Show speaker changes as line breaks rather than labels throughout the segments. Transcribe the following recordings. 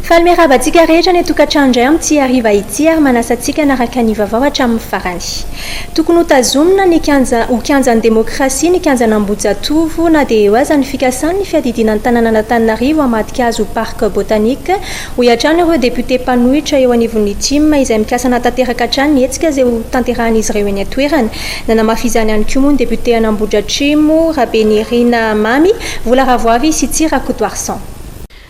Falmerabatsika rehetra ny tokantrano indray amin'ity hariva ity ary manasantsika naraka ny vaovao hatramin'ny farany. Tokony ho tazomina ny kianjan'ny demokrasia ny kianjan'Ambohijatovo na dia eo aza ny fikasan'ny fiadidinan'ny tanàna Antananarivo hamadika azy ho parc botanika ho hiatrany ireo député mpanohitra eo anivon'ny TIM izay mikasana tanteraka hatrany ny hetsika izay ho tanterahan'izy ireo eny an-toerana. Nanamafizany ihany koa moa ny député an'Ambohidratrimo Rabenirina Mamy vola ravoavy sy Tsira Coutoarsan.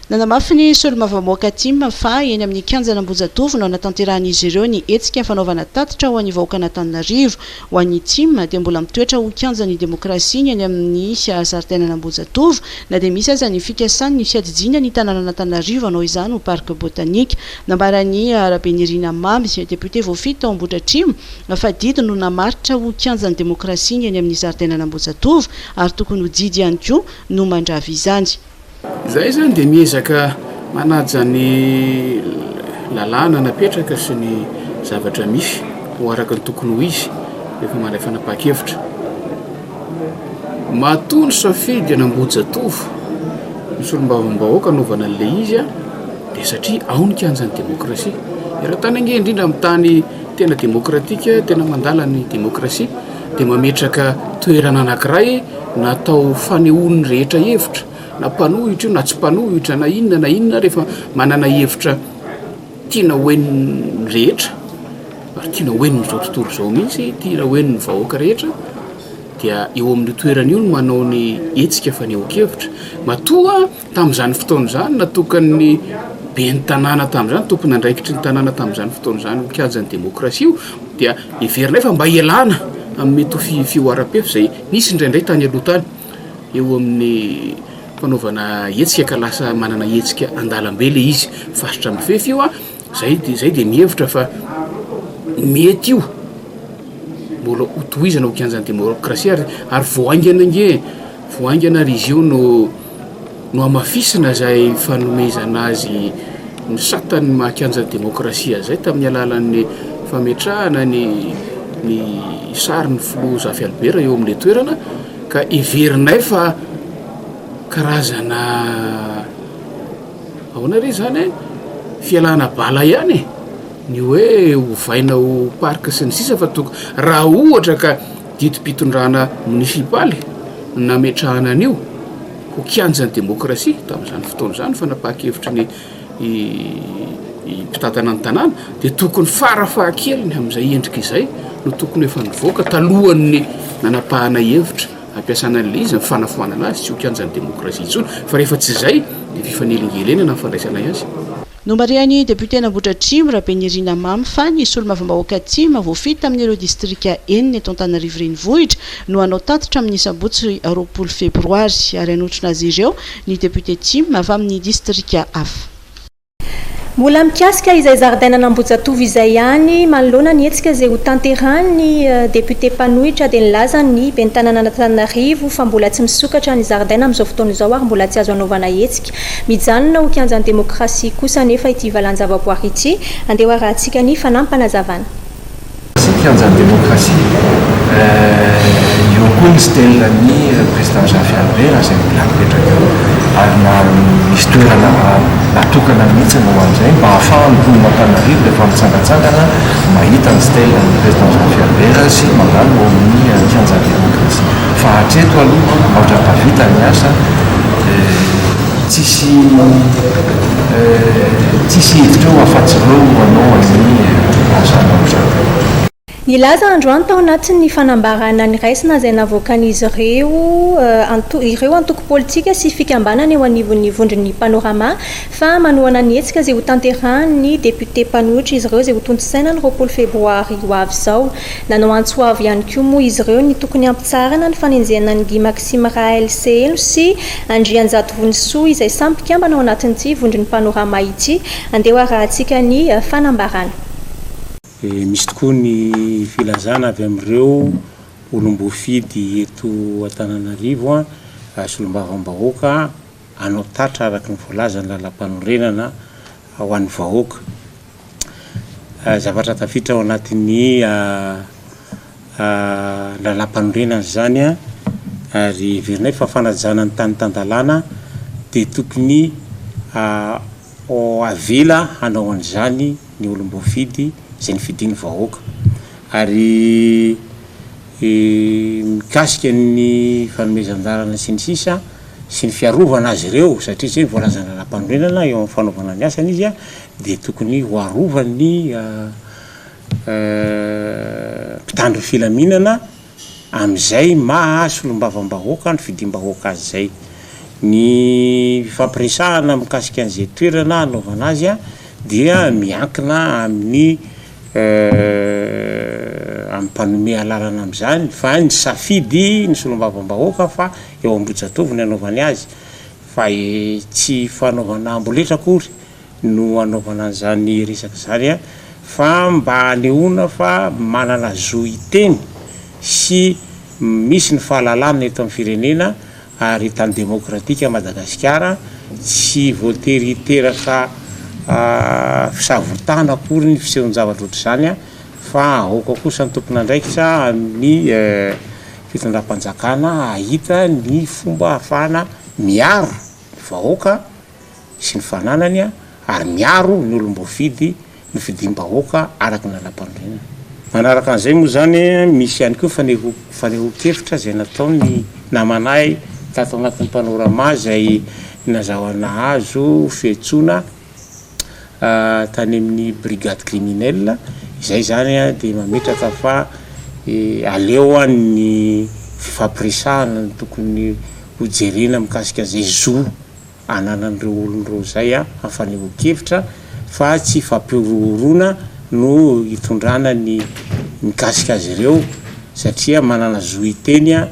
Nanamafy ny solombavamboaka TIM fa eny amin'ny kianjana Ambohijatovo no natanteran'izy ireo ny hetsika fanaovana tatitra ho an'ny vahoaka Antananarivo. Ho an'ny TIM dia mbola mitoetra ho kianjan'ny demokrasia ny any amin'ny zaridaina Ambohijatovo na dia misy aza ny fikasany ny fiadidiana ny tanàna Antananarivo anao izany ho parc botanika. Nambarany Rabenirina Mamy député voafita ao Ambohidratrimo fa didy no namaritra ho kianjan'ny demokrasia ny any amin'ny zaridaina Ambohijatovo ary tokony ho didy ihany koa no mandravy izany.
Zay zany dia miezaka manaja ny lalàna napetraka sy ny zavatra misy ho araka ny tokony ho izy rehefa mandray fanapahan-kevitra. Matoa ny safidy an'Ambohijatovo ny solombavambahoaka anaovana an'ilay izy dia satria ao ny kianjan'ny demokrasia. Eran-tany ange indrindra amin'ny tany tena demokratika, tena mandala ny demokrasia dia mametraka toerana anankiray natao fanehoan'ny rehetra hevitra. Na mpanohitra io na tsy mpanohitra na inona rehefa manana hevitra tiana hoen'ny rehetra ary tiana hoen'ny zao tontolo zao mihitsy tiana hoen'ny vahoaka rehetra dia eo amin'ny toerana io no manao ny hetsika fanehoan-kevitra. Matoa tamin'izany fotoana izany natokan'ny ben'ny tanàna tamin'izany tompony andraikitry ny tanàna tamin'izany fotoana izany ho kianjan'ny demokrasia io dia heverina fa mba ialana amin'ny mety ho fioaram-pefy izay nisy indraindray tany aloha tany eo amin'ny fanaovana hetsika ka lasa manana hetsika andalam-be le izy fasitra amin'ny fefy io zay dia mihevitra fa mety io mbola hotohizana ho kianjan'ny demokrasia ary voaingana ary izy io no amafisina zay fanomezana azy ny satany mahakianjan'ny demokrasia zay tamin'ny alalan'ny fametrahana ny sarin'ny filoha Zafy Albert eo amin'ilay toerana ka heverinay fa karazana ahoana re zany fialana bala ihany ny hoe hovaina ho parc sy ny sisa fa raha ohatra ka didim-pitondrana munisipaly nametrahana an'io ho kianjan'ny demokrasia tamin'izany fotoana izany fanapahan-kevitry ny mpitatana ny tanàna dia tokony farafahakeliny amin'izay endrika izay no tokony efa nivoaka talohan'ny nanapahana hevitra ampiasana an'ilay izy fanafoanana azy tsy ho kianjan'ny demokrasia intsony fa rehefa tsy izay dia fifanelingelenana ny fandraisana azy.
Nomariany député Ambohidratrimo Rabenirina Mamy fa ny solombavambahoaka TIM voafita amin'ireo distrika enina eto Antananarivo renivohitra no hanao tatitra amin'ny sabotsy 20 febroary ary hanotrona azy ireo ny député TIM avy amin'ny distrika hafa.
Mbola mikasika izay zaridainan'Ambohijatovo izay ihany manoloana ny hetsika izay ho tanterahany député mpanohitra dia nilaza ny ben'ny tanàna Antananarivo fa mbola tsy misokatra ny zaridaina amin'izao fotoana izao ary mbola tsy azo anaovana hetsika. Mijanona ho kianjan'ny demokrasia kosa nefa ity valan-javaboary ity andeha ho arahantsika ny fanampanazavana.
Kianjan'ny demokrasia eo koa ny stelan'ny président Zafy Albert izay mbola mipetraka eo ary misy toerana natokana mihitsy ho an'izay mba ahafahany mponina Antananarivo rehefa mitsangatsangana mahita ny stelan'ny président Zafy Albert sy mandalo eo amin'ny kianjan'ny demokrasia. Fa hatreto aloha ohatra tavita ny asa tsisy hevitra eo afa-tsy ireo hanao amin'ny asana.
Nilaza androany tao anatin'ny fanambarana ny raisina izay navoakan'izy ireo antoko politika sy fikambanana eo anivon'ny vondron'ny panorama fa manohana ny hetsika izay ho tanterahan'ny député mpanohitra izy ireo izay ho tontosaina ny 20 febroary ho avy izao. Nanao antsoavy ihany koa moa izy ireo ny tokony ampitsarana ny fanenjehana ny Guy Maxime Raël Sehelo sy Andrianjato Vonisoa izay samy mpikambana ao anatin'ity vondron'ny panorama ity andeha ho arahantsika ny fanambarana.
Misy tokoa ny filazana avy amin'ireo olom-boafidy eto Antananarivo solombavambahoaka hanao tatra araka ny voalaza ny lalam-panorenana ho an'ny vahoaka. Zavatra tafiditra ao anatin'ny lalam-panorenana zany ary verinay fa fanajana ny tany tandalana dia tokony avela hanao an'izany ny olom-boafidy zay ny fidiny vahoaka ary mikasika ny fanomezan-darana sy ny sisa sy ny fiarovana azy ireo satria zay voalazana lam-panorenana eo amin'ny fanaovana ny asany izy a de tokony ho arovany mpitandro filaminana am'izay mahasolombavambahoaka ny fidim-bahoaka azy zay ny fampiresahana mikasika an'izay toerana anaovana azy a dia miankina amin'ny ampanome alalana am'izany fa ny safidy ny solombavambahoaka fa eo Ambohijatovo ny anaovany azy fa tsy fanaovana amboletra akory no anaovana an'izany resaka zany a fa mba anehoana fa manana zo iteny sy misy ny fahalalana eto amin'ny firenena ary tany demokratika Madagasikara tsy voatery teraka fisavotana akory ny fisehoan-javatra ohatr'izany a fa aoka kosa ny tompon'andraikitra amin'ny fitondram-panjakana ahita ny fomba ahafahana miaro vahoaka sy ny fananany a ary miaro ny olom-boafidy ny fidim-bahoaka araky ny lalam-panorenana. Manaraka an'izay moa zany misy ihany koa faneho-kevitra zay nataony namanay tato anatin'ny panorama zay nazahoana azo fiantsoana tany amin'ny brigade criminelle izay zany a de mametraka fa aleo ny fifampiresahana ny tokony hojerena mikasika zay zo ananan'ireo olon'ireo zay a afaneho-kevitra fa tsy fampiororona no hitondrana ny mikasika azy ireo satria manana zo iteny a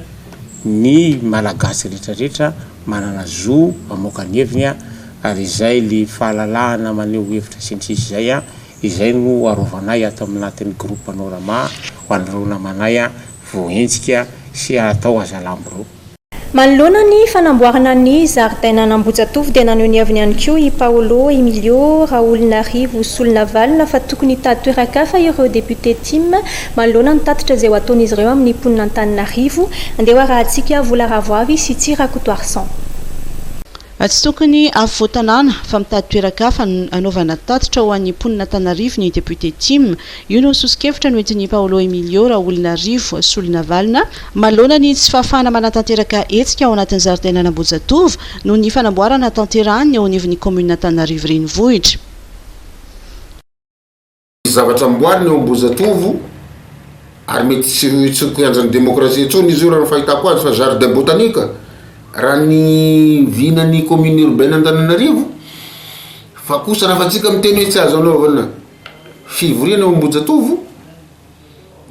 ny malagasy rehetrarehetra manana zo amoaka ny heviny a ary izay le fahalalahana maneho hevitra sy ny sisy zay a izay no arovanay ato aminatin'ny groupe panorama ho an'ireo namanay a voentsika sy atao azalamboreo.
Manoloana ny fanamboarana ny zaridaina n'Ambohijatovo dia naneho ny aviny ihany koa i Paolo Emilio Raolinarivo Solinavalina fa tokony hitady toerakafa ireo député TIM manoloana ny tatitra izay ho ataon'izy ireo amin'ny mponina Antananarivo andeha arahantsika Vola Ravoavy sy Tsira Kotoarsan.
Tsy tokony avotanana fa mitady toerakafa anaovana tatitra ho an'ny mponina Antananarivo ny député TIM io no sosokevitra no entin'ny Paolo Emilio Raolinarivo Solinavalina manoloana ny tsy fahafahana manatanteraka hetsika ao anatin'ny zaridaina n'Ambohijatovo no ny fanamboarana tanterahany eo anivon'ny commune Antananarivo renivohitra.
Zavatra amboarina eo Ambohijatovo ary mety tsy kianjan'ny demokrasia intsony izy io raha fahitako azy fa jardin botanika raha ny vinany commune urbaine Antananarivo fa kosa raha fatsika miteny hoe tsy azo anaovana fivoriana eo Ambohijatovo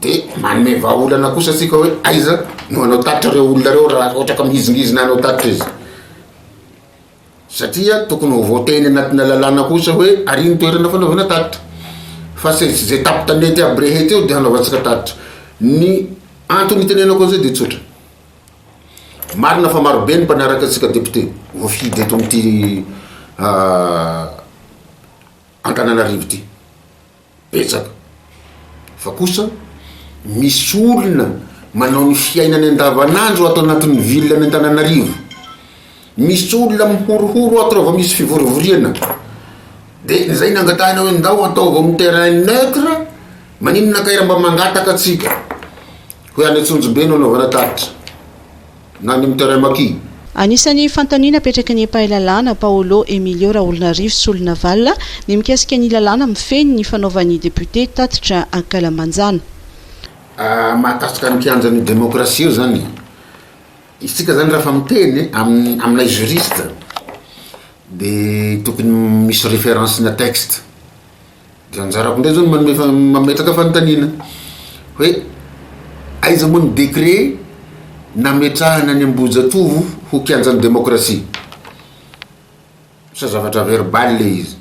de manome vahaolana kosa tsika hoe aiza no anao tatitra reo olona reo raha ohatra ka mihizingizina anao tatitra izy satria tokony ho voateny anatina lalàna kosa hoe ariny toerana fanaovana tatitra fa zay tapo tanety aby rehetra eo de hanaovantsika tatitra ny antony tenenako an'izay de tsotra marina fa maro be ny mpanaraka atsika député voafidy eto amin'ity Antananarivo ty betsaka fa kosa misy olona manao ny fiainany andavanandro ato anatin'ny ville ny Antananarivo misy olona mihorohoro ato raha vao misy fivorivoriana de zay nangatahana hoe ndao ataova amin'ny terrain neutre maninona kaira mba mangataka atsika hoe any Antsonjobe no anaovana tatitra na ny terrain maki.
Anisan'ny fantaniana apetraky ny mpahalalana Paolo Emilio Raolinarivo Solinavalina ny mikasika ny lalàna mifeny ny fanaovan'ny député tatitra Ankalamanjana.
Mahakasika ny kianjan'ny demokrasia zany isika zany raha fa miteny aminay juriste de tokony misy référence na texte de anjarako ndray zany mametraka fanontaniana hoe aiza moa ny décret nametrahana ny Ambohijatovo ho kianjan'ny demokrasia sa zavatra verbal le izy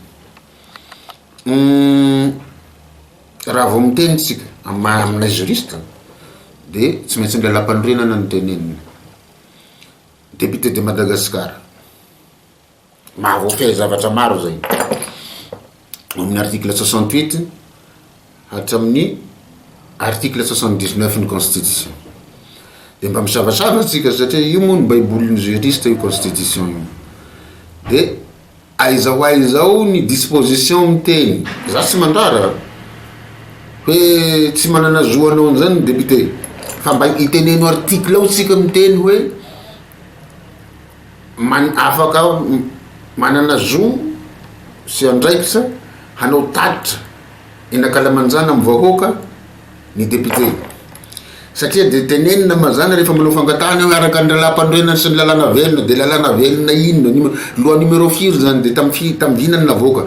raha vao miteny tsika aminay juriste de tsy maintsy ny lalam-panorenana ny tenenina député de Madagascar mahavoafay zavatra maro zay amin'ny article 68 hatramin'ny article 79 ny constitution de mba misavasava tsika satria io moa ny baibolin'ny juriste io constitution io de aizao aizao ny disposition miteny za tsy mandrara hoe tsy manana zoanao an'izany ny député fa mba iteneno article ao tsika miteny hoe afaka manana zo sy andraikitra hanao tatitra enakalamanjana amin'ny vahoaka ny député satria de tenenina mazana rehefa manao fangatahana hoe araka ny lalam-pandroenana sy ny lalàna velona de lalàna velona inona loa numéro firy zany de tamvinany navoaka.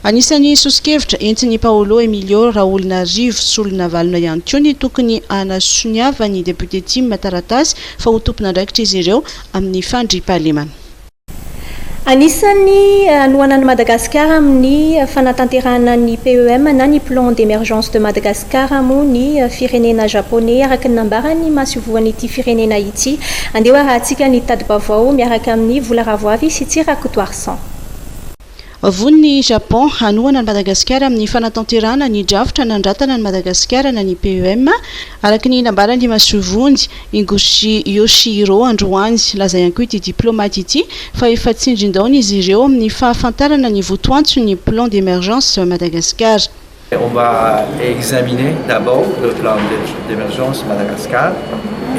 Anisan'ny sosikevitra entiny Paolo Emilio Raolinarivo solona valona ihany koa ny tokony anasoniava ny député Tim Taratasy fa ho tompona andraikitra izy ireo amin'ny fandriam-pahalemana.
Anisan'ny anohanan'i Madagasikara amin'ny fanatanterahana ny PEM na ny plan d'émergence de Madagascar moa ny firenena japonais araka ny nambarany mahasovoan'ity firenena ity andeha arahantsika ny tadi-baovao miaraka amin'ny vola ravoavy sy Tsirakoto Arsan.
Von'ny Japon hanohana ny Madagasikara amin'ny fanatanterahana ny drafitra nandratana ny Madagasikara na ny PEM araka ny nambarany masovonjy Ingushi Yoshihiro androany laza ihany koa ity diplomate ity fa efa tsindrindaony izy ireo amin'ny fahafantarana ny votoantso ny plan d'émergence Madagascar.
On va examiner d'abord le plan d'émergence Madagascar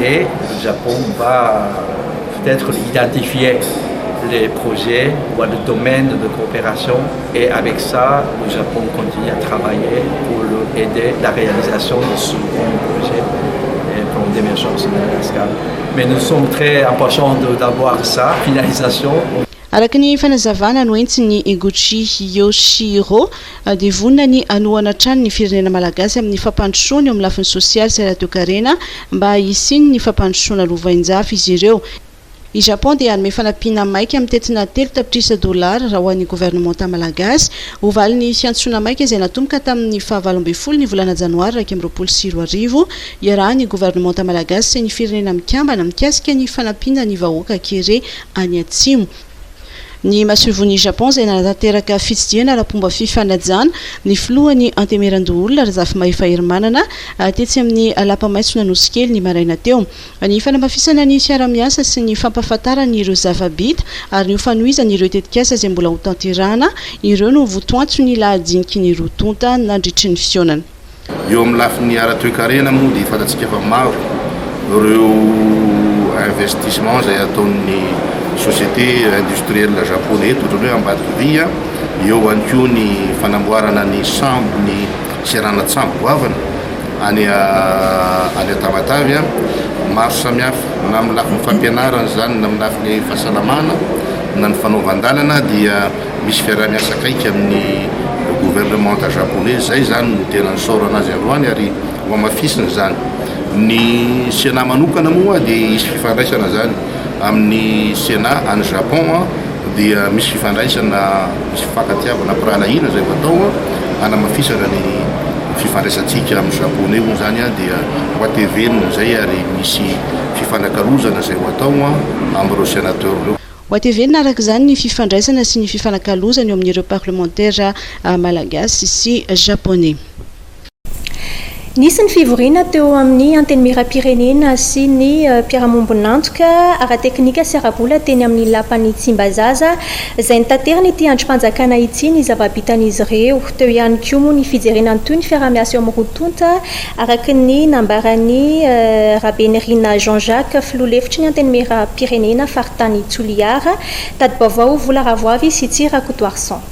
et le Japon va peut-être identifier les projets ou le domaine de coopération et avec ça le Japon continue à travailler pour aider la réalisation de ce projet et plan d'émergence Madagascar. Mais nous sommes très impatients d'avoir ça, finalisation.
Araka ny fanazavana no entiny Ingushi Yoshihiro dia vonina ny anohana trano ny firenena malagasy amin'ny fampandrosoana eo amin'ny lafiny sosialy sy ara-toekarena mba hisiny ny fampandrosoana lovain-jafy izy ireo. I Japon dia hanome fanampiana maika amin'ny tetina 3 tapitrisa $, raha ho an'ny gouvernementa malagasy ho valiny fiantsoana maika izay natomboka tamin'ny 12 ny volana janoary 2024 iarahany gouvernementa malagasy sy ny firenena mikambana mikasika ny fanampiana ny vahoaka kere any atsimo. Ny masovon'ny Japon izay nanatanteraka fitsidiana ara-pomba fifanajana ny filohan'ny antemeran-doolona Razafy Mahifahirimanana tetsy amin'ny lapa-maitso Nanosikely ny maraina teo. Ny fanamafisana ny fiara-miasa sy ny fampahafantarany ireo zava-bita ary ny hofanohizany ireo tetikasa izay mbola ho tanterahana ireo no votoantso ny lahadiniky ny rotonta nandritry ny fionana.
Eo amin'ny lafiny ara-toekarena moa dia fantatsika fa maro ireo investissement izay ataon'ny société industrielle japonais totrany hoe ambadiky via eo ihany koa ny fanamboarana ny sambo ny seranatsambo goavana any Tamatavy maro samihafa na amin'ny lafiny fampianarana zany na amin'ny lafiny fahasalamana na ny fanaovan-dalana dia misy fiara-miasa akaiky amin'ny gouvernementa japonais zay zany no tena nisaorana azy aloany ary ho amafisina zany. Ny Sénat manokana moa dia misy fifandraisana zany amin'ny Sénat any Japon dia misy fifandraisana misy fifankatiavana pirahalaina zay vatao hanamafisana ny fifandraisantsika amin'ny japonais moa zany dia hoatevenina zay ary misy fifanankalozana zay vatao amin'ireo sénateur reo.
Hoatevenina araka izany ny fifandraisana sy ny fifanankalozana eo amin'ireo parlementaire malagasy sy japonais.
Nisy ny fivoriana teo amin'ny antenimieram-pirenena sy ny mpiara-mombonantoka ara-teknika sy ara-bola teny amin'ny lapan'ny Tsimbazaza izay nitanterana ity androm-panjakana ity ny zava-bitan'izy ireo. Teo ihany koa moa ny fijerenany toy ny fiara-miasa eo amin'ny rotonta araka ny nambarany Rabenirina Jean-Jacques filoha-hevitry ny antenimieram-pirenena faritany Tsoliara tadi-baovao vola ravoavy sy Tsirakoto Arsan.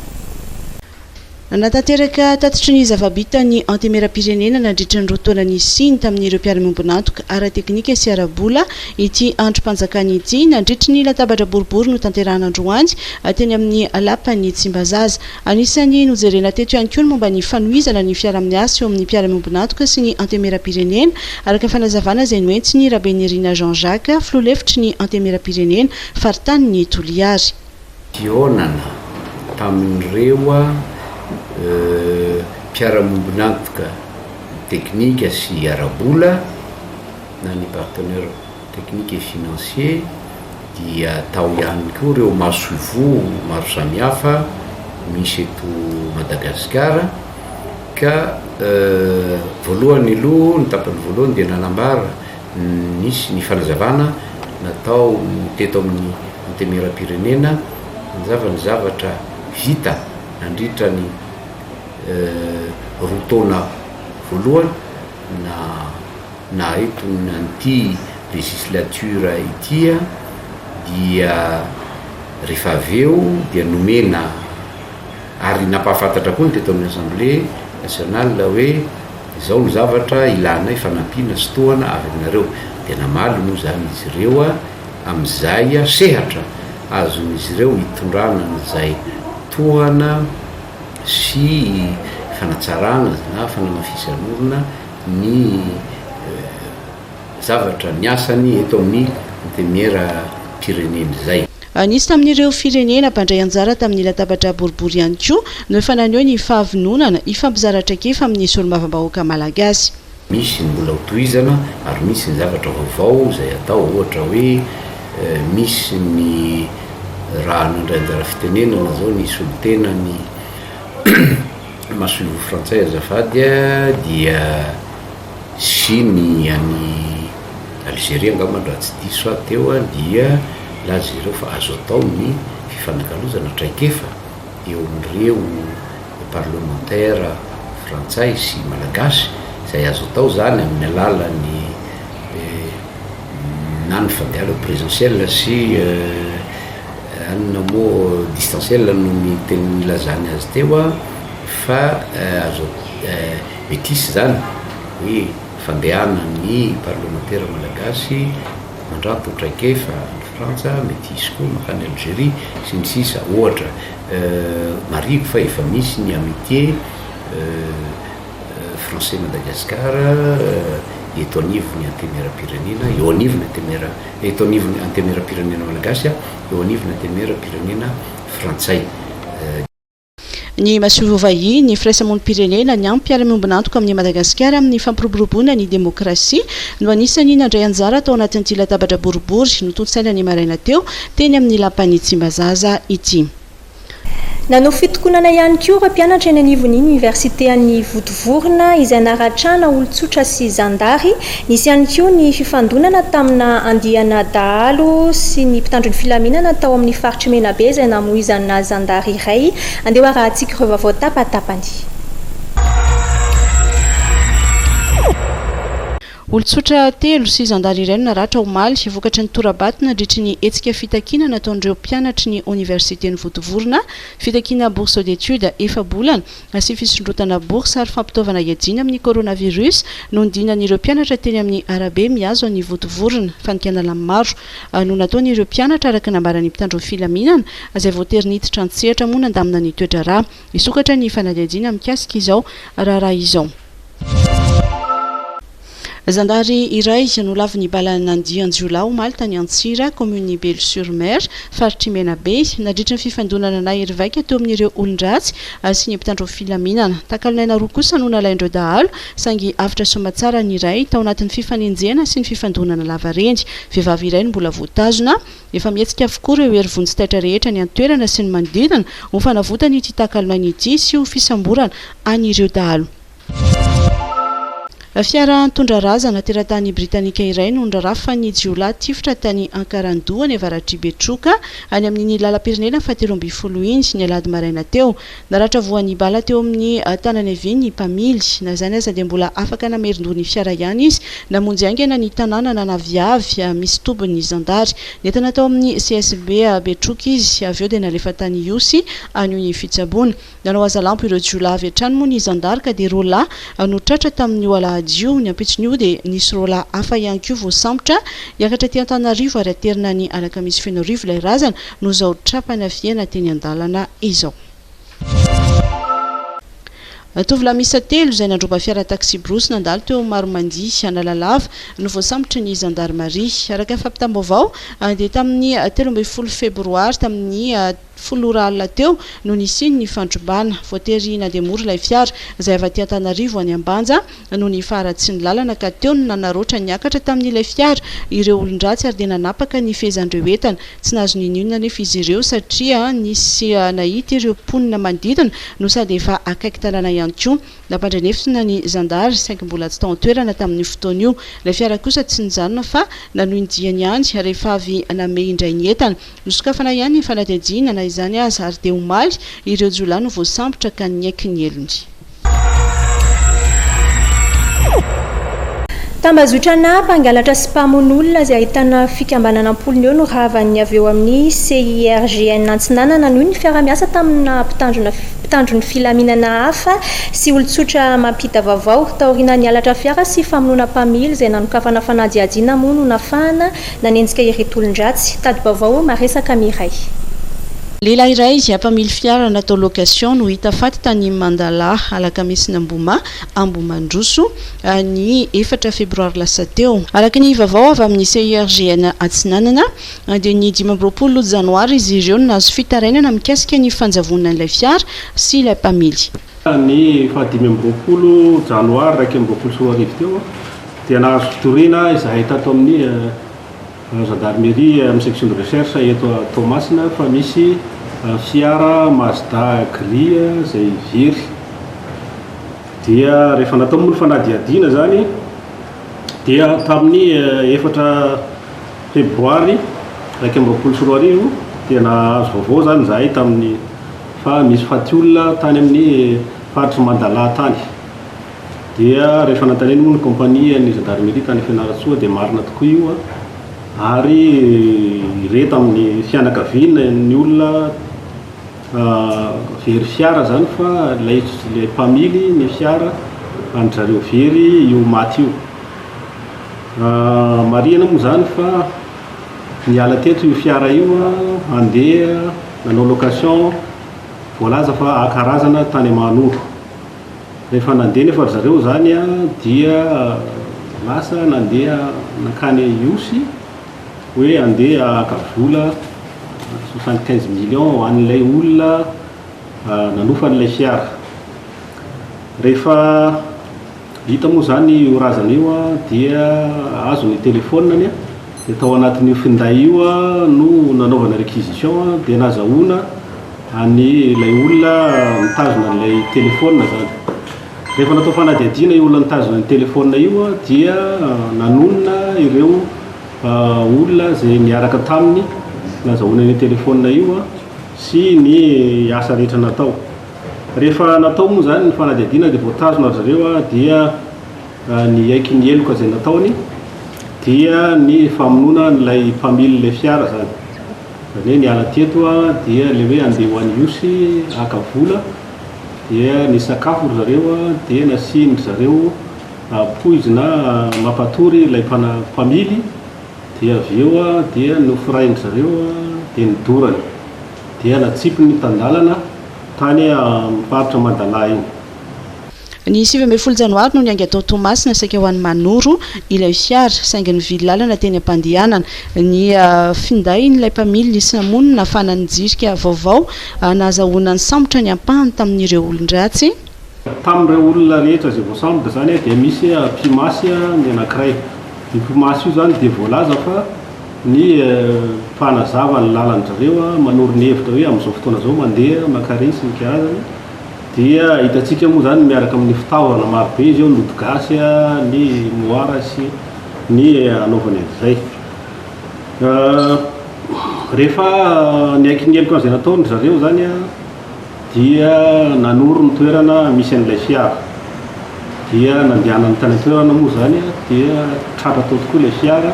Natanteraka tatitry ny zava-bita ny antemera-pirenena nandritra ny rotonany siny tamin'ireo mpiara-mombonantoka ara-teknika sy ara-bola ity androm-panjakana ity nandritra ny latabatra boribory no tanterahana androany teny amin'ny lapan'ny Tsimbazaza. Anisany nojerena teto ihany koa ny momba ny fanohizana ny fiara-miasa eo amin'ny mpiara-mombonantoka sy ny antemera-pirenena araka fanazavana izay noentsiny Rabenirina Jean-Jacques filoha-hevitry ny antemera-pirenena faritany ny Toliary.
Tionana tamin'ireo mpiara-mombonantoka teknika sy ara-bola na ny partenaire technique et financier dia tao ihany koa ireo masovo maro samihafa misy eto Madagasikara ka voalohany aloha ny tapany voalohany dia nanambara nisy ny fanazavana natao teto amin'ny antemera-pirenena ny zavatra vita nandritra ny roa taona voalohany na etony an'ity législature itya dia rehefa aveo dia nomena ary napahafantatra koa ny teto amin'ny assemblée nationale hoe izao no zavatra ilana fanampiana sy tohana avy aminareo dia namaly moa zany izy ireo amin'izay sehatra azon'izy ireo hitondrana n'izay tohana sy fanatsarana na fanamafisan'olona ny zavatra ny asany eto amin'ny antemiera pirenena zay.
Nisy tamin'ireo firenena mpandray anjara tamin'ny latabatra boribory ihany koa no efa naneho ny fahavononana ifampizaratra kefa amin'ny solombavambahoaka malagasy.
Misy ny mbola hotohizana ary misy ny zavatra vaovao izay atao ohatra hoe misy ny raha nandray anjara fitenenana zao ny solitena ny masoivo frantsay azafady dia sy ny any Algérie angamba raha tsy diso teo dia laza ireo fa azo atao ny fifanakalozana traikefa eo amin'ireo parlementaire frantsay sy malagasy izay azo atao zany amin'ny alalany na ny fandehala présidentiel sy anona moa distanciel no ny teny milazany azy teo fa azo metisy zany hoe fandehana ny parlementaire malagasy mandranto traikefa ny Frantsa metisy koa makany Algérie sy ny sisa ohatra marivo fa efa misy ny amitié français Madagascar eto anivony antemera-pirenena eo anivony eto anivony antemera-pirenena malagasy eo anivony antemera-pirenena frantsay.
Ny masovo vahiny ny firaisamonim-pirenena ny ampiara-miombina antoka amin'ny Madagasikara amin'ny fampiroboroboana ny demokrasia no anisany nandray anjara tao anatin'ity latabatra boribory nototsaina ny maraina teo teny amin'ny lapan'ny Tsimbazaza ity.
Nanao fitokonana ihany koa ireo mpianatra eny anivon'ny université an'ny Votovorona izay naratrana olon-tsotra sy zandary. Nisy ihany koa ny fifandonana tamina andiana dahalo sy ny mpitandro ny filaminana tao amin'ny faritry Menabe izay namoizana zandary iray. Andeha arahantsika ireo vaovao tapatapany.
Olon-tsotra telo sy zandary iray no naratra omaly vokatry ny torabaty nandritry ny hetsika fitakiana nataon'ireo mpianatry ny universitény Votovorona, fitakiana bourse d'études efa-bolana sy fisondrotana bourse ary fampitaovana iadina amin'ny coronavirus no nodinan'ireo mpianatra teny amin'ny arabe miazo ny Votovorona fanikanala maro no nataon'ireo mpianatra araka nambarany mpitandro filaminana izay voatery niditra antsehatra moa nandamina ny toetra rà isokatra ny fanadihadiana mikasika izao raharaha izao. Zandary iray no lavy ny balana Andianjola omaly tany Antsira, commune Belle-sur-Mer, faritry Menabe, nandritra ny fifandonana na erivaika teo amin'ireo olon-dratsy sy ny mpitandro filaminana. Takalinaina roa kosa no nalaindreo dahalo, sangy afatra somatsara ny iray tao anatin'ny fifanenjena sy ny fifandonana lavarendy. Vehivavy iray no mbola voatazona, efa mihetsika avokoa ireo hery-vonjy-taitra rehetra ny antoerana sy ny manodidina ho fanavotany ity takalinaina ity sy ho fisamborana an'ireo dahalo. Fiara tondra razana teratany britanika iray no ndrarafa ny jiolahy tifitra tany Ankarandoha ny avaratry Betroka any amin'ny lalam-pirenena fahateloambinifolo indy ny alady maraina teo. Naratra voan'ny bala teo amin'ny tanany havia ny mpamily na zany aza dia mbola afaka namerin-doha ny fiara ihany izy namonjy aingana ny tanàna nanaviavy misy tobiny zandary. Netana tao amin'ny CSB Betroka izy avy eo dia nalefa tany Iosy anio ny fitsaboana. Nanao aza lampo ireo jiolahy avy hatrany moa ny zandary ka dia rola no tratra tamin'ny io ny ampitson'io dia nisy rola hafa ihany koa voasambotra hiakatra ty Antananarivo ary aterina ny alakamisy feno arivo ilay razana no zao trapana fiaina teny an-dalana izao. Tovolahy miisa telo izay nandroba fiara taxi brosy nandalo teo Maromandihy Analalava no voasambotra ny Gendarmerie. Araka fampitam-baovao dia tamin'ny 13 febroary tamin'ny 10 alina teo no nisiny ny fandrombana voatery nandeha-mora ilay fiara izay avy aty Antananarivo any Ambanja no ny faharatsy ny lalana ka teo no nanaroatra niakatra tamin'ilay fiara ireo olon-dratsy ary dia nanapaka ny fehezandreo entana. Tsy nahazo ninona nefa izy ireo satria nisy nahita ireo mponina manodidina no sady efa akaiky tanàna ihany koa. Nampandrenefina ny zandary saingy mbola tsy tao an-toerana tamin'ny fotoana io. Ilay fiara kosa tsy nijanona fa nanohy ny diany ihany rehefa avy name indray ny entana. Nosokafana ihany ny fanadihadiana na izany azy ary dia omaly ireo jolano voasambotra ka niaiky ny elony.
Tambazotrana mpangalatra sy mpamon'olona izay ahitana fikambanana ampolony eo no rahavany avy eo amin'ny CIRGN Antsinanana noho ny fiara-miasa tamina mpitandro ny filaminana hafa sy olon-tsotra mampita vaovao taoriana ny alatra fiara sy famonoana mpamily izay nanokafana fanadihadiana moa no nafahana nanenjika ireto olon-dratsy. Tady vaovao maresaka miray.
Lehilahy iray izay mpamily fiara natao location no hita faty tany Mandala alakamisy ny Ambomandroso ny 4 febroary lasa teo. Araka ny vaovao avy amin'ny CIRGN Antsinanana dia ny 20 janoary izy ireo nahazo fitarainana mikasika ny fanjavonana ilay fiara sy ilay mpamily.
Ny 20 janoary 2024 teo dia nahazo fitoriana izay tato amin'ny gendarmerie amin'ny section de recherche eto Tomasina fa misy fiara Mazda gris izay very. Dia rehefa natao moa fanadihadiana zany dia tamin'ny 4 febroary 2024 dia nahazo vaovao zany zahay tamin'ny fa misy faty olona tany amin'ny faritry Mandala tany. Dia rehefa nantaneny moa ny kompania ny gendarmerie tany Fianarantsoa dia marina tokoa io ary ireto amin'ny fianakaviana ny olona very fiara zany fa ilay mpamily ny fiara andrareo very io maty io. Marihana moa zany fa niala teto io fiara io andeha nanao location voalaza fa akarazana tany Manoro. Rehefa nandeha nefa zareo zany dia lasa nandeha nakany Iosy hoe andeha akavola 75 millions an'ilay olona nanofa an'ilay fiara. Rehefa vita moa zany io razana io dia azo ny telefoniny dia tao anatin'io finday io no nanaovana réquisition dia nazahoana an'ilay olona mitazona an'ilay telefona zany. Rehefa natao fanadihadiana io olona mitazona ny telefona io dia nanonona ireo olona izay niaraka taminy nazahoana ny telefona io sy ny asa rehetra natao. Rehefa natao moa zany ny fanadihadiana dia voatazona zareo dia ny aiky ny eloka izay nataony dia ny famonoana n'ilay mpamily ilay fiara zany. Zany hoe niala teto dia le hoe andeha ho an'ny Iosy akavola dia ny sakafo zareo dia nasiny zareo poizina mampatory ilay mpamily dia avy eo dia nofirainy zareo dia nidorany dia natsipy ny tandalana tany faritra Mandala iny.
Ny 7 janoary no niangy atao Tomasina saika ho an'ny Manoro ilay fiara saingy ny vily lalana teny am-pandehanana. Ny finday n'ilay mpamily nisy namonina nafana ny jirika vaovao nahazahoana ny sambotra ny ampahany tamin'ireo olon-dratsy.
Tamin'ireo olona rehetra izay voasambotra zany dia misy mpimasy ny anankiray. Ny mpimasy io zany dia voalaza fa ny mpanazava ny lalan'zareo manoro ny hevitra hoe amin'izao fotoana zao mandeha makarisy ny karazany. Dia hitantsika moa zany miaraka amin'ny fitaovana marobe izy eo lody gasy ny moara sy ny anaovany an'izay. Rehefa niaiky ny eloka izay nataony zareo zany dia nanoro ny toerana misy an'ilay fiara. Dia nandehanany tany toerana moa zany dia tratra tao tokoa ilay fiara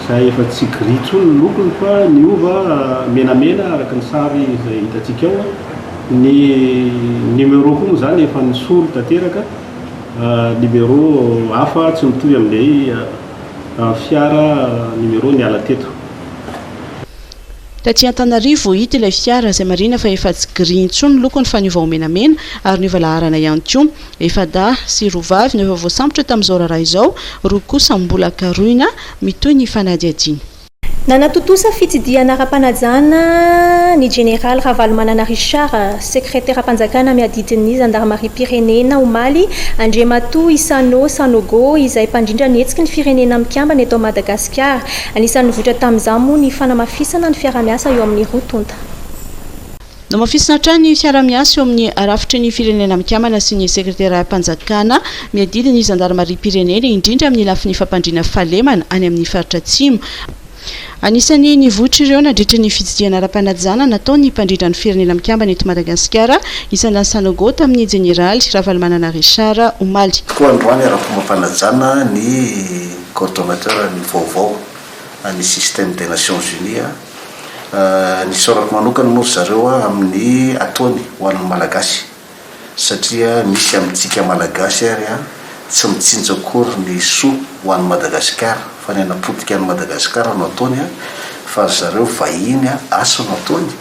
izay efa tsy gris intsony ny lokony fa niova menamena araka ny sary izay hitantsika eo. Ny numéro koa moa zany efa nisolo tanteraka numéro hafa tsy mitovy amin'ilay fiara numéro niala teto.
Taty Antananarivo hita ilay fiara izay marina fa efa tsy gris intsony lokony fa niova ho menamena ary niova laharana ihany koa. Efa da sy rovavy no efa voasambotra tamin'izao raharaha izao, roa kosa mbola karoina mitoy ny fanadihadiana.
Nanatotosa fitsidihana ara-panajana ny général Ravalomanana Richard, secrétaire am-panjakana miadidin'ny gendarmerie Pyrénéena omaly Andriamatoa Isano Sanogo izay mpandrindra ny hetsiky ny firenena mikambana eto Madagasikara. Anisan'ny votra tamin'izao moa ny fanamafisana ny fiara-miasa eo amin'ny rotonta.
No mafisina hatrany ny fiara-miasa eo amin'ny rafitry ny firenena mikambana sy ny sekretera am-panjakana miadidin'ny gendarmerie Pyrénéena indrindra amin'ny lafin'ny fampandriana fahalemana any amin'ny faritra Atsimo. Anisan'ny nivoatra ireo nandritra ny fitsidiana ara-panajana nataony mpandrindra ny firenena mikambana eto Madagasikara isan'ny Sanogo tamin'ny jeneraly Ravalomanana Richard Omaly.
Tokoa androany ara-pomba-panajana ny coordonnateur ny vaovao ny système des Nations Unies ny sorako manokana moa zareo amin'ny ataony ho an'ny malagasy satria misy amintsika malagasy ary tsy mitsinjo akory ny soa ho an'ny Madagasikara fa ny anapotika an'ny Madagasikara no ataony fa zareo vahiny asa no ataony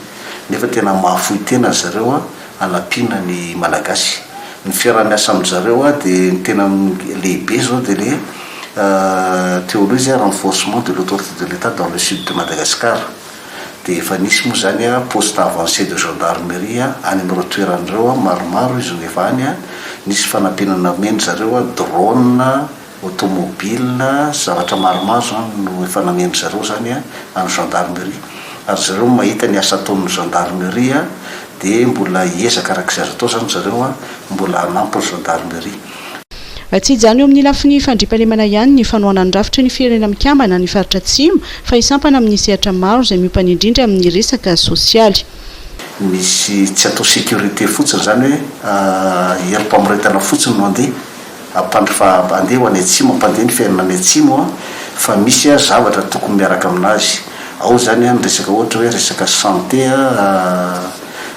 nefa tena mahafoy tena zareo anampiana ny malagasy ny fiarah-miasa amin'zareo dia tena lehibe zao dia le théorie renforcement de l'autorité de l'État dans le sud de Madagascar dia efa nisy moa zany poste avancé de gendarmerie any amin'ireo toeran'ireo maromaro izy no efa any nisy fanampianana meny zareo drone automobile zavatra maromaro no efa nameny zareo zany any gendarmerie ary zareo mahita ny asa ataon'ny gendarmerie dia mbola hiezaka arak'izay atao zany zareo mbola hanampy ny gendarmerie.
Tsy jany eo amin'ny lafiny fandriam-pahalemana ihany ny fanoana ny rafitra ny firenena mikambana ny faritra atsimo fa isampana amin'ny sehatra maro izay miompany indrindra amin'ny resaka sosialy.
Misy tsy atao sécurité fotsiny zany hoe herim-pamoretana fotsiny no andeha andeha ho any atsimo ampandeha ny fiainana any atsimo fa misy zavatra tokony miaraka aminazy ao zany ny resaka ohatra hoe resaka santé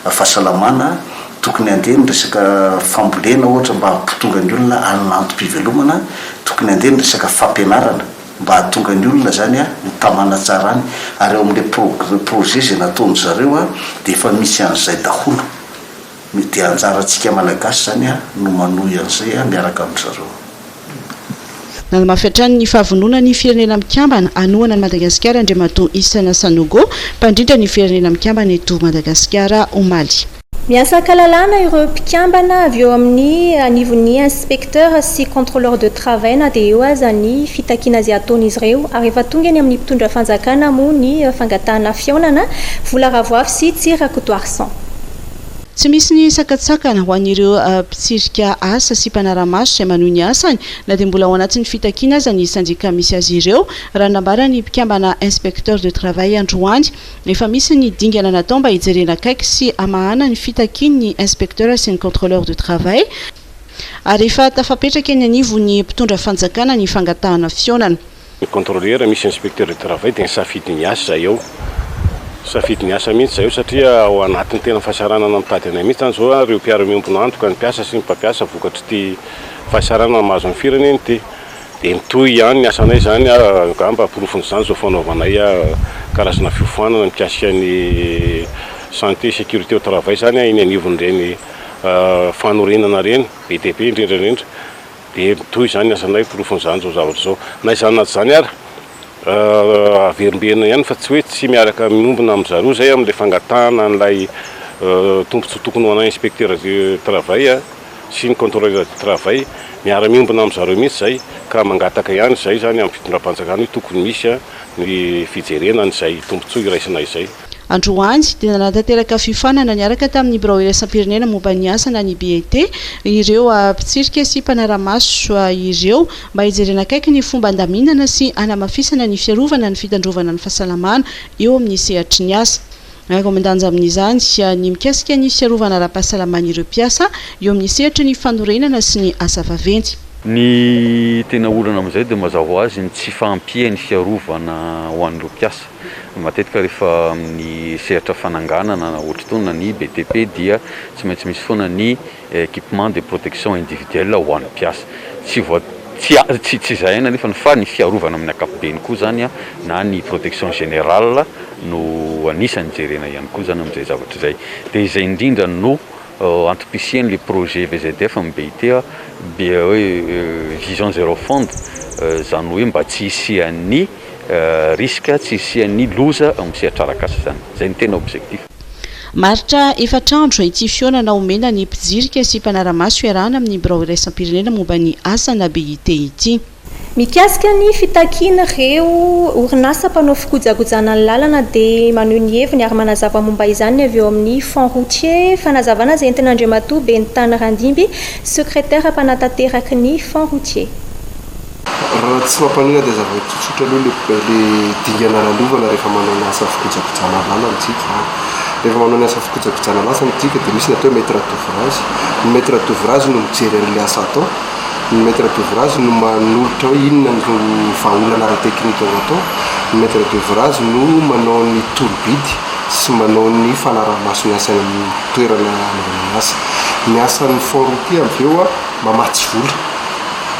fahasalamana tokony andeha ny resaka fambolena ohatra mba hampitonga ny olona anantom-pivelomana tokony andeha ny resaka fampianarana mba hahatonga ny olona zany mitamana tsara any ary eo amin'ilay projet zay nataony zareo dia efa misy an'izay daholo dia anjarantsika malagasy zany no manohy an'izay miaraka amin'zareo.
Namafiatrany ny fahavonona ny firenena mikambana anohana ny Madagasikara Andriamatoa Isana Sanogo mpandrindra ny firenena mikambana eto Madagasikara Omaly.
Miasa kalalana ireo mpikambana avy eo amin'ny anivon'ny inspecteur sy contrôleur de travail na dia eo aza ny fitakiana izay ataon'izy ireo ary efa tonga any amin'ny mpitondra fanjakana moa ny fangatahana fiaonana vola ravoafy sy tsirakotoarsan.
Tsy misy ny sakatsakana ho an'ireo mpitsirika asa sy mpanara-maso izay manohy ny asany na dia mbola ao anatin'ny fitakiana aza ny sandika misy azy ireo raha nambara ny mpikambana inspecteur de travail androany efa misy ny dingana natao mba hijerena akaiky sy amahana ny fitakiany ny inspecteur sy ny contrôleur de travail ary efa tafapetraka ny anivo ny mpitondra fanjakana ny fangatahana fiaonana.
Ny contrôleur misy inspecteur de travail dia nisafidy ny asa eo safidy ny asa mihitsy zay io satria ao anatin'ny tena fahasaranana mitady anay mihitsy zany zao reo mpiara-miompona antoka ny mpiasa sy ny mpampiasa vokatry ty fahasaranana mahazo amin'ny fireneny ty dia mitohy ihany ny asanay zany mba ampirofon'izany zao fanaovanay karazana fiofoanana mikasika ny santé sécurité au travail zany iny anivon'ireny fanorenana reny BTP indrindrandrindra dia mitohy zany asanay ampirofon'izany zao zavatra zao na izany naty zany ary averimberina ihany fa tsy hoe tsy miaraka miombona amin'zareo zay amin'ilay fangatahana n'ilay tombontsoa tokony ho anay inspecteur de travail sy ny contrôleur de travail miara-miombona amin'zareo mihitsy zay ka mangataka ihany zay zany amin'ny fitondram-panjakana hoe tokony misy ny fijerena n'izay tombontsoa iraisinay izay.
Androany dia nanatanteraka fifanana niaraka tamin'ny birao iraisam-pirenena momba ny asa na ny BET ireo mpitsirika sy mpanara-maso ireo mba hijerena akaiky ny fomba andaminana sy anamafisana ny fiarovana ny fitandrovana ny fahasalamana eo amin'ny sehatry ny asa. Rekomendanja amin'izany ny mikasika ny fiarovana ara-pahasalamana ireo mpiasa eo amin'ny sehatry ny fanorenana sy ny asa vaventy.
Ny tena olana amin'izay dia mazava azy ny tsy fampia ny fiarovana ho an'ireo mpiasa. Matetika rehefa amin'ny sehatra fananganana na ohatra tony na ny BTP dia tsy maintsy misy foana ny équipement de protection individuelle ho an'ny mpiasa. Tsy zay ihany nefa fa ny fiarovana amin'ny ankapobeny koa zany na ny protection générale no anisany jerena ihany koa zany amin'izay zavatra zay. Dia izay indrindra no antopisiany le projet VZF amin'ny BIT hoe vision zéro fond zany hoe mba tsy hisian'ny risque tsy hisian'ny loza amin'ny sehatra arak'asa zany. Zay ny tena objectif.
Maritra efatrandro ity fiaonana omena ny mpijirika sy mpanara-maso iarahana amin'ny birao iraisam-pirenena momba ny asa na BIT ity.
Mikasika ny fitakiana ireo orinasa mpanao fikojakojana ny lalana dia maneho ny heviny ary manazava momba izany avy eo amin'ny fond routier fanazavana izay entin'Andriamatoa Bentany Randimby secrétaire mpanatanteraky ny fond routier.
raha tsy mampanina dia zava-tsotsotra aloha le dingana lalovana rehefa manao ny asa fikojakojana lala ntsika rehefa manao ny asa fikojakojana lasa ntsika dia misy ny atao maître d'ouvrage ny maître d'ouvrage no mijery an'le asa atao ny maître d'ouvrage no manolotra hoe inona no vahaolana ara-teknika ao atao ny maître d'ouvrage no manao ny tolobidy sy manao ny fanaraha-maso ny asany amin'ny toerana anaovana asa ny asan'ny foroty avy eo a mamatsy vola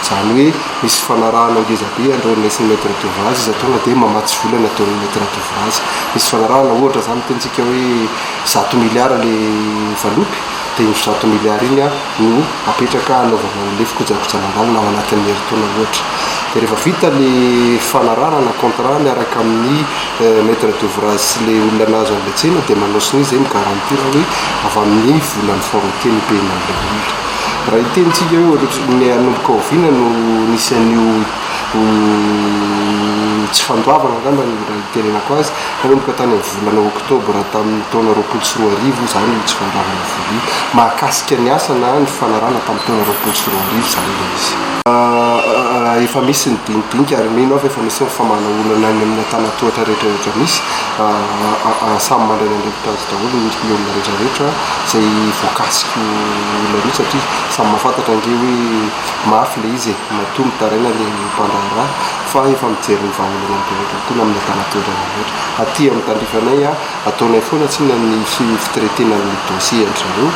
zany hoe misy fanarahana ngezabe andronesy maître d'ouvrage izy tonga dia mamatsy vola ny ataon'ny maître d'ouvrage misy fanarahana ohatra zany tentsika hoe 100 milliard le valopy dia 100 milliard iny a no apetraka anaovana le fikojakojana-dalana ao anatin'ny herintaona ohatra dia rehefa vita le fanarahana na contrat miaraka amin'ny maître d'ouvrage sy le olona nazo an'le tsena dia manosiny izy zay migarantira hoe avy amin'ny volan'ny forôty ny pena le olona raha itentsika hoe ny anomboka oviana no nisy an'io tsy fandoavana angamba raha itenenako azy nanomboka tany amin'ny volana oktobra tamin'ny taona 2024 zany tsy fandoavana voly mahakasika ny asa na ny fanarana tamin'ny taona 2024 zany le izy efa misy ny dinidinika ary mino avy efa misy ny famanaolana any amin'ny tanatohatra rehetrarehetra misy samy mandray ny andrevitra azy daholo ny olona rehetrarehetra zay voakasiky olona io satria samy mahafantatra ange hoe mafy le izy mato mitaraina le mpandraharaha fa efa mijery ny vahaolana rehetra tona amin'ny tanatohatra rehetra aty amin'ny tandrifanay a ataonay foana tsyna ny fitretena ny dossier an'zareo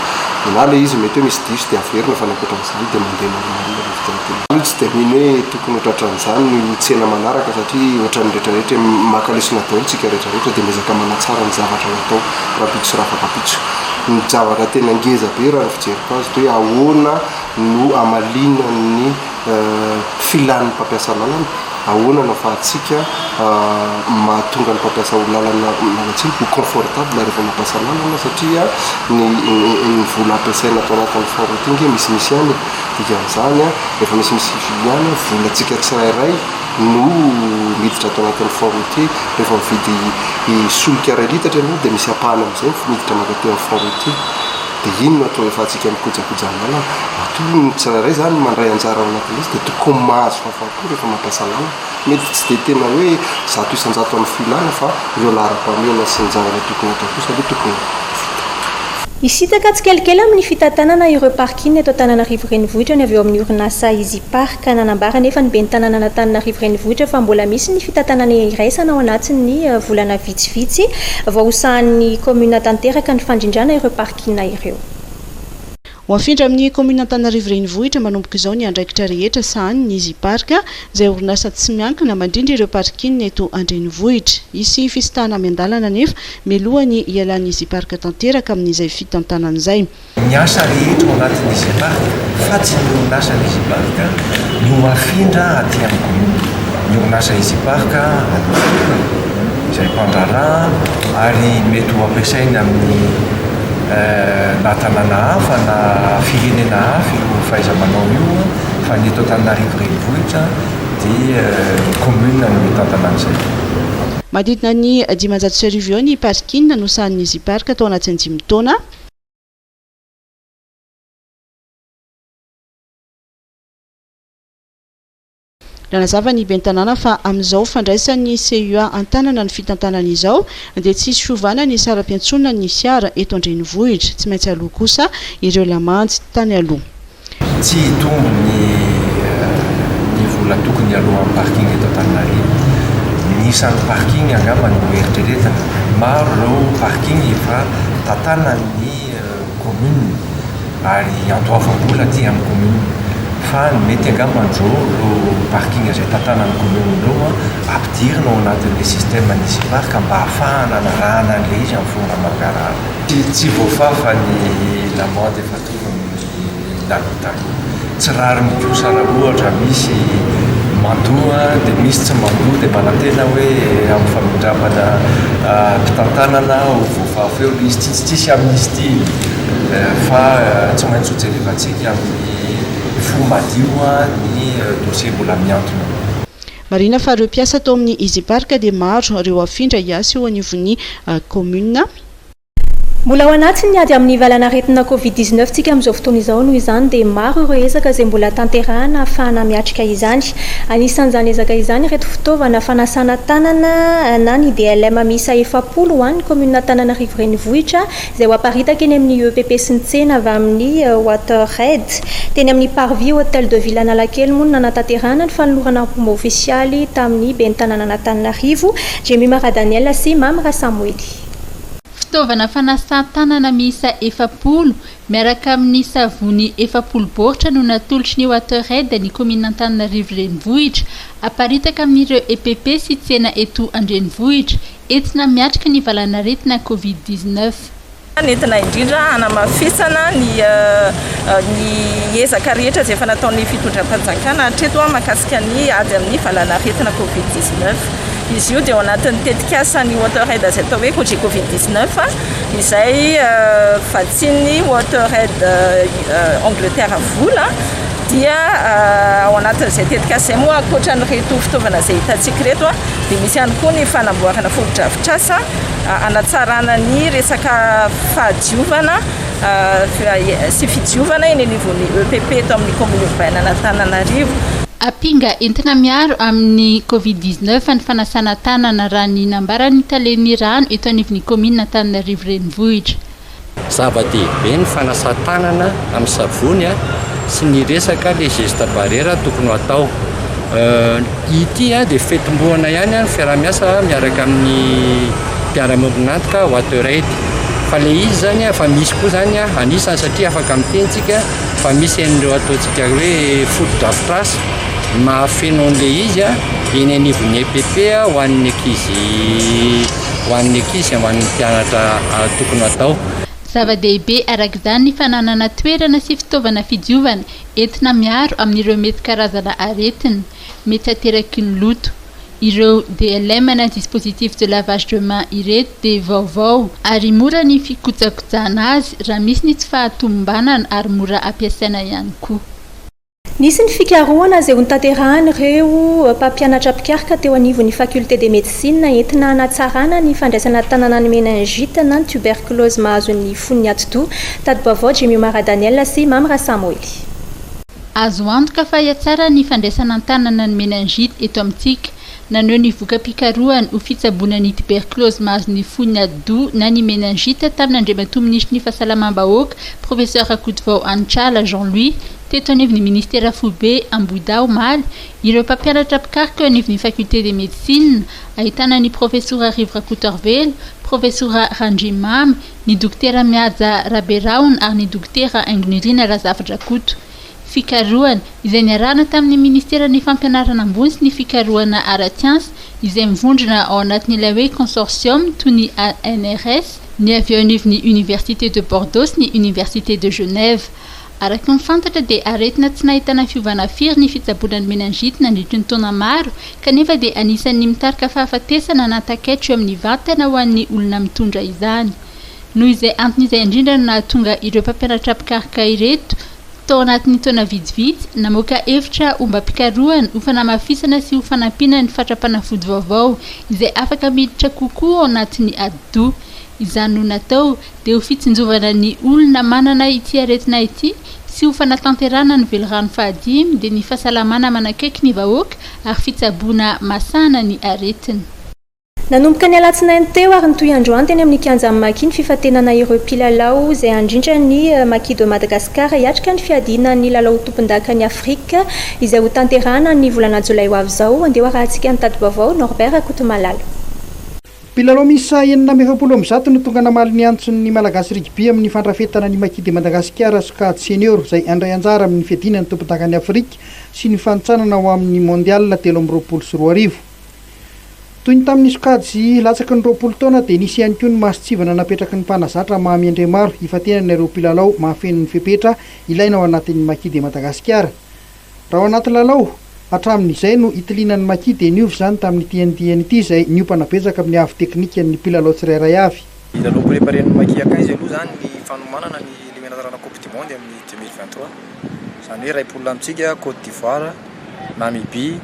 na le izy mety hoe misy diso dia averina fa nakoatran'izany dia mandeha normalina le fitretena tsy dia mino hoe tokony ohatratran'izany ny tsena manaraka satria ohatran'ny rehetrarehetra makalesona daholo tsika rehetrarehetra dia mezaka manatsara ny zavatra natao rapitso sy rafakapitso ny zavatra tena ngeza be raha ny fijeriko azy to hoe ahoana no amalina ny filan'ny mpampiasa lalana ahoana no afahantsika mahatonga ny mpampiasa lalana lalatsiny ho confortable rehefa mampiasa lalana satria ny vola ampiasaina atao anatin'ny forôty nge misimisy ihany dikan'izany a rehefa misimisy ihany volatsika tsirairay no miditra atao anatin'ny forôty rehefa mividy solika ray litatra ianao dia misy apahana amin'izay miditra makateo amin'ny forôty dia ino no atao efa antsika mikojakojana ato ny tsirairay zany mandray anjara ao anatin'izy dia tokony mahazo fahafapo rehefa mampiasa lalana mety tsy dia tena hoe 100 isan-jato amin'ny filana fa ireo laharam-pahamehana sy ny zavatra tokony atao kosa aloha tokony
isitaka tsikelikely amin'ny fitantanana ireo parking eto Antananarivo renivohitra ny avy eo amin'ny orinasa Easy Park nanambara nefa ny be ny tanàna Antananarivo renivohitra fa mbola misy ny fitantanana iraisana ao anatin'ny volana vitsivitsy vahosahan'ny commune tanteraka ny fandrindrana ireo parking ireo.
Ho afindra amin'ny commune Antananarivo renivohitra manomboka izao ny andraikitra rehetra sahany ny Easy Park izay orinasa tsy miankina mandrindra ireo parking eto andrenivohitra. Isy fisitahana miandalana nefa mialohan'ny ialan'ny Easy Park tanteraka amin'izay fitantanana izay.
Ny asa rehetra ao anatin'ny Easy Park fa tsy ny orinasa ny Easy Park no afindra aty amin'ny commune. Ny orinasa Easy Park izay mpandraharaha ary mety ho ampiasaina amin'ny na tanàna hafa na firenena hafa io fahaiza-manao io fa ny eto Antananarivo renivohitra dia commune no mitantana an'izay.
Manodidina ny 500 eo ny parking no sahan'ny Easy Park atao anatin'ny 5 taona. Nanazava ny bentanàna fa amin'izao fandraisan'ny CUA antanana ny fitantanana izao dia tsy sovana ny saram-piantsonana ny fiara eto andrenivohitra tsy maintsy aloha kosa ireo lamantsy tany aloha.
Tsy hitombo ny vola tokony aloha amin'ny parking eto Antananarivo. Ny isan'ny parking angamba no eritreretana maro ireo parking efa tantanan'ny commune ary antoavam-bola aty amin'ny commune. Fa mety angamba andreo ireo parking izay tantanan'ny commune ireo ampidirina ao anatin'ilay système ny Easy Park mba ahafahana anarahana an'ilay izy amin'ny fomba mangarahara. Tsy voafafa ny lamande efa tonga ny lalotany. Tsy rary mikosa raha ohatra misy mandoa dia misy tsy mandoa dia manantena hoe amin'ny famindrapana mpitantanana ho voafafa eo izy tsisy amnistie fa tsy maintsy ho jerevantsika amin'ny fomadio ny dossier mbola miantona.
Marina fa ireo mpiasa tao amin'ny Easy Park dia maro ireo afindra hiasa eo anivon'ny commune.
mbola ao anatiny ady amin'ny valanaretina covid-19 tsika amin'izao fotoana izao noho izany dia maro ireo ezaka izay mbola tanterahana ahafahana miatrika izany. Anisan'izany ezaka izany ireto fitaovana fanasana tanana na ny DLM miisa 70 ho an'ny commune Antananarivo renivohitra izay ho aparitaka eny amin'ny EPP sy ny tsena avy amin'ny Waterred. Teny amin'ny Parvis Hôtel de Ville Analakely moa no nanatanterahana ny fanolorana mpomba ofisialy tamin'ny ben'ny tanàna Antananarivo. Jemy Mara Daniel sy Mamra Samuely.
Fitaovana fanasan-tanana miisa 70 miaraka amin'ny savony 70 baoritra no natolotry ny Waterred ny commune Antananarivo renivohitra aparitaka amin'ireo EPP sy tsena eto andrenivohitra entina miatrika ny valanaretina covid-19.
Nentina indrindra hanamafisana ny ezaka rehetra izay efa nataon'ny fitondram-panjakana hatreto mahakasika ny ady amin'ny valanaretina covid-19. Izy io dia ao anatin'ny tetikasan'ny Waterred izay atao hoe congé covid-19 izay vatsian'ny Waterred Angleterre vola dia ao anatin'izay tetikasa moa ankoatran'ireto fitaovana izay hitantsika reto dia misy ihany koa ny fanamboarana foto-drafitrasa hanatsarana ny resaka fahadiovana sy fidiovana eny anivon'ny EPP eto amin'ny commune urbaine Antananarivo.
Apinga entina miaro amin'ny covid-19 ny fanasana tanana raha ny nambaran'ny talen'ny rano eto anivon'ny commune Antananarivo renivohitra.
Zava-dehibe ny fanasa tanana amin'ny savony sy ny resaka les gestes barrières tokony atao. Ity dia fetim-boana ihany ny fiarah-miasa miaraka amin'ny mpiara-miombonantoka Waterred. Fa le izy zany fa misy koa zany anisany satria afaka mitentsika fa misy an'ireo ataontsika hoe foto-drafitrasa mahafeno an'le izy eny anivon'ny EPP ho an'ny ankizy ho an'ny mpianatra tokony atao.
Zava-dehibe arak'izany ny fananana toerana sy fitaovana fidiovana entina miaro amin'ireo mety karazana aretina mety ateraky ny loto. Ireo DLM na dispositif de lavage de main ireto dia vaovao ary mora ny fikojakojana azy raha misy ny tsy fahatombanana ary mora ampiasaina ihany koa.
Nisy ny fikarohana izay ho notanterahana ireo mpampianatra mpikarika teo anivon'ny faculté de médecine entina hanatsarana ny fandraisana tanana ny meningite na ny tuberculose mahazo ny fon'ny atidoha. Tadi-baovao Jemy Mara Daniel sy Mamra Samuely.
Azo antoka fa hiatsara ny fandraisana tanana ny meningite eto amintsika. Naneho ny voka-pikarohany ho fitsaboana ny tuberculose mahazo ny fon'ny atidoha na ny meningite tamin'ny andriamatoa ministry ny fahasalamam-bahoaka professeur Akotovao Antrala Jean-Louis teto anivon'ny ministère Fobe Ambouda Omaly. Ireo mpampianatra mpikarika anivon'ny faculté de médecine ahitana ny professeur Rivra Coutervelo, professeur Randrimamy, ny dokotera Miaja Raberaon ary ny dokotera Aingonirina Razafdrakoto. Fikarohana izay niarahana tamin'ny ministera ny fampianarana ambony sy ny fikarohana ara-tsiansa izay mivondrona ao anatin'ilay hoe consortium toy ny ANRS ny avy eo anivon'ny université de Bordeaux sy ny université de Genève. Araka ny fantatra dia aretina tsy nahitana fiovana firy ny fitsaboana ny meningite nandritry ny taona maro kanefa dia anisan'ny mitarika fahafatesana nantaketro amin'ny vatana ho an'ny olona mitondra izany. Noho izay antony izay indrindra no nahatonga ireo mpampianatra mpikarika ireto tao anatin'ny taona vitsivitsy namoaka hevitra omba mpikarohana ho fanamafisana sy ho fanampina ny fatrapanafody vaovao izay afaka miditra kokoa ao anatin'ny atidoha. Izany no natao dia ho fitsinjovana ny olona manana ity aretina ity sy ho fanatanterana ny velorano fahadimy dia ny fahasalamana manakaiky ny vahoaka ary fitsaboana masana ny aretina.
Nanomboka ny alatsinainy teo ary ny toy-androany teny amin'ny kianja Maki ny fifatenana ireo mpilalao izay andrindra ny Maki de Madagascar hiatrika ny fiadina ny lalao tompon-daka ny Afrika izay ho tanterahana ny volana Jolay ho avy izao. Andeha arahantsika ny tadi-baovao Norbert Akotomalalo.
Mpilalao miisa 970 no tonga namaly ny antson'ny malagasy rugby amin'ny fandrafetana ny Maki de Madagascar sokady senior izay andray anjara amin'ny fiadina ny tompon-daka ny Afrika sy ny fantsanana ho amin'ny mondial 2024. Toy ny tamin'ny sokady latsaky ny 20 taona dia nisy ihany koa ny masitsivana napetraky ny mpanazatra Mahamiandre maro hifatenana ireo mpilalao mahafeno ny fepetra ilaina ao anatin'ny Maki de Madagascar. Raha ao anaty lalao hatramin'izay no itilinan'ny Maki dia niovy zany tamin'ny TNTN ity izay niompana betsaka amin'ny avy teknika ny mpilalao tsirairay avy.
Lalao préparen'ny Maki akaizy aloha zany ny fanomanana ny éliminatoire Coupe du Monde amin'ny 2023. Zany hoe ray poule amintsika Côte d'Ivoire, Namibie,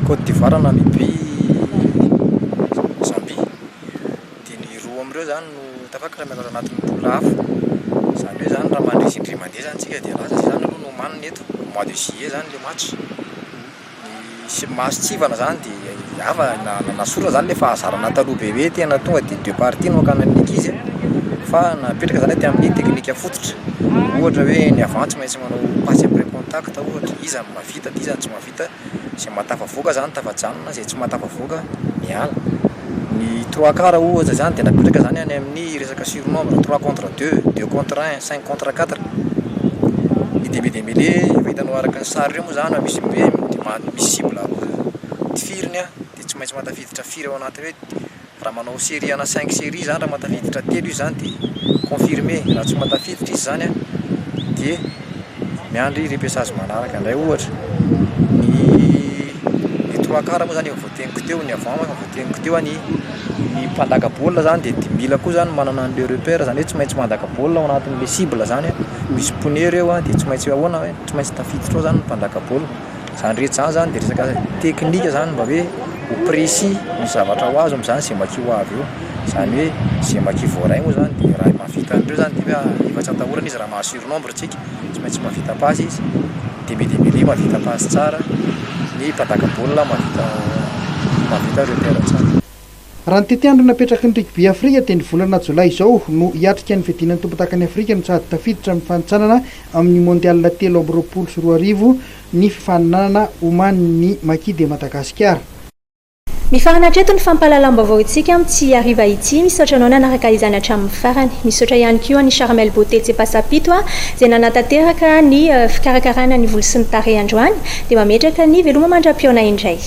Côte d'Ivoire, Namibie, Zambie. ireo zany no tafakatra miakatra anatin'ny bola hafa zany hoe zany raha mandrisy indry mandeha zany tsika dia lasa zany aloha no manina eto mois de juillet zany le match sy masitsivana zany dia ava nasora zany le fahazarana taloha bebe tena tonga dia deux parties no akana ny ekizy fa napetraka zany ty amin'ny teknika fototra ohatra hoe ny avant tsy maintsy manao passe après contact ohatra izy mavita ty zany tsy mavita zay matafavoaka zany tafajanona zay tsy matafavoaka miala ny 3 quart ohatra zany dia napetraka zany any amin'ny resaka surnombre 3 contre 2 2 contre 1 5 contre 4 ny demi-démêlé efa hitanao araka ny sary reo moa zany misy misy cible tifiriny a dia tsy maintsy matafiditra firy ao anaty hoe raha manao série ana 5 série zany raha matafiditra telo izy zany dia confirmé raha tsy matafiditra izy zany a dia miandry repessage manaraka indray ohatra ny 3 quart moa zany efa voateniko teo ny avant efa voateniko teo ny mpandaka baolina zany dia mila koa zany manana an'le repère zany hoe tsy maintsy mandaka baolina ao anatin'le cible zany misy pone reo a dia tsy maintsy ahoana hoe tsy maintsy tafiditra ao zany mpandaka baolina zany rehetra zany dia resaka teknika zany mba hoe ho précis ny zavatra ho azo am'zany zay maki ho avy eo zany hoe zay maki voaray moa zany dia raha mavita an'ireo zany dia hoe efa tsy atahorana izy raha mahassurnombre tsika tsy maintsy mavita pasy izy demi-démêlé mavita pasy tsara ny mpandaka baolina mavita repère tsara
raha ny teteandro napetraky ny rugby afrika dia ny volana jolay izao no hiatrika ny fiadinan'ny tompotakany afrika no sady tafiditra amin'ny fanitsanana amin'ny mondial 3 ny fifaninanana oman'ny maki de Madagasikara.
Mifarana hatreto ny fampahalalam-baovao itsika tsy hariva ity misaotra anao nanaraka izany hatramin'ny farany. Misaotra ihany koa ny Charmel Beauté Tsepasapito izay nanatateraka ny fikarakarana ny volo sy ny tarehy androany dia mametraka ny veloma mandra-piona indray.